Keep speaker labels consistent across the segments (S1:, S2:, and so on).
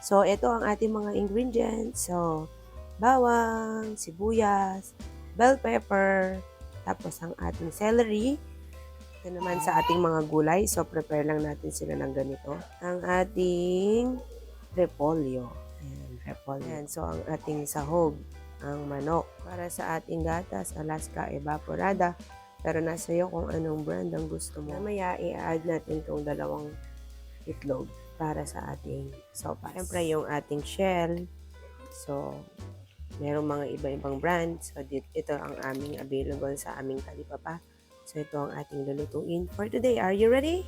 S1: So, ito ang ating mga ingredients. So, bawang, sibuyas, bell pepper, tapos ang ating celery. Ito naman sa ating mga gulay. So, prepare lang natin sila ng ganito. Ang ating repolyo. Ayan, repolyo. Ayan, so, ang ating sahog, ang manok. Para sa ating gatas, Alaska Evaporada. Pero nasa iyo kung anong brand ang gusto mo. Mamaya, i-add natin itong dalawang itlog para sa ating sopas. Siyempre, yung ating shell. So, merong mga iba-ibang brand. So, ito ang aming available sa aming talipapa. So, ito ang ating lulutuin for today. Are you ready?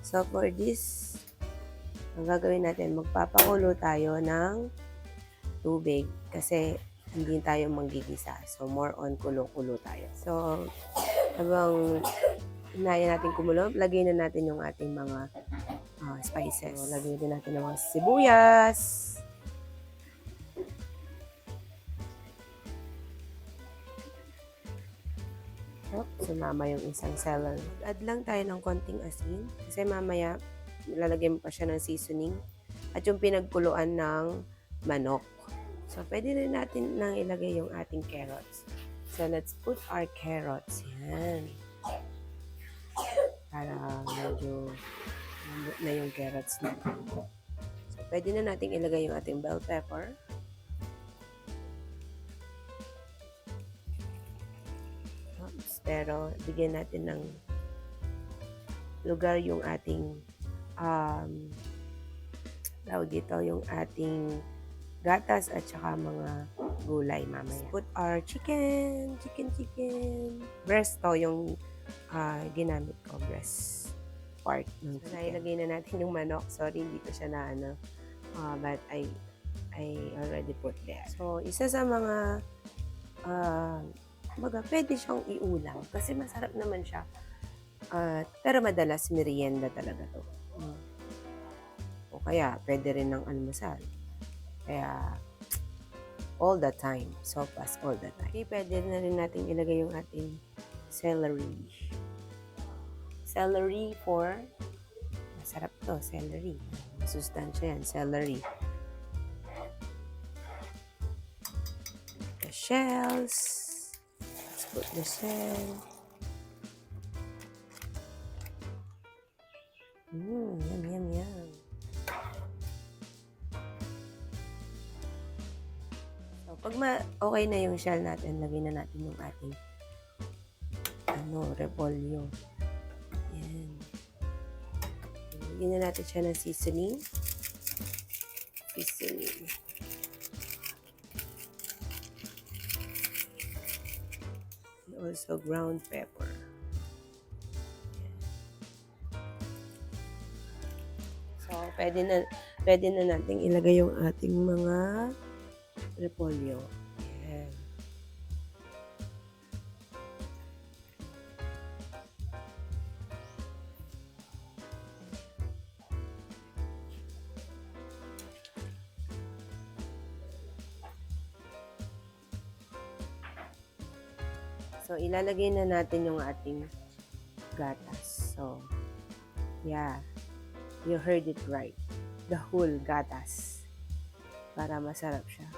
S1: So, for this, ang gagawin natin, magpapakulo tayo ng tubig kasi hindi tayo manggigisa. So, more on kulo-kulo tayo. So, habang hinaya natin kumulo, lagay na natin yung ating mga spices. So, lagay din natin ng mga sibuyas. Sumama yung isang celery. Add lang tayo ng konting asin kasi mamaya lalagay mo pa siya ng seasoning at yung pinagkuluan ng manok. So, pwede rin natin nang ilagay yung ating carrots. So, let's put our carrots. Yan. Para medyo lambot na yung carrots natin. So, pwede na natin ilagay yung ating bell pepper. Pero bigyan natin ng lugar yung ating tawag dito, yung ating gatas at saka mga gulay mamaya. Put our chicken. Breast to yung ginamit ko, breast part ng chicken. So, nailagay na natin yung manok. Sorry, hindi ko siya na but I already put there. So, isa sa mga pwede siyang iulam kasi masarap naman siya. Pero madalas merienda talaga to. O kaya, pwede rin ng almusal. Kaya, all the time. Sopas all the time. Okay, pwede na rin natin ilagay yung ating celery. Celery for, masarap to, celery. Masustansya yan, celery. The shells. Let's put the shell. Yum. So, pag okay na yung shell natin, lagay na natin yung ating repolyo. Yan. Lagyan na natin siya ng seasoning. And also ground pepper. So, pwede na natin ilagay yung ating mga repolyo. Ayan. So, ilalagay na natin yung ating gatas. So, yeah. You heard it right. The whole gatas. Para masarap siya.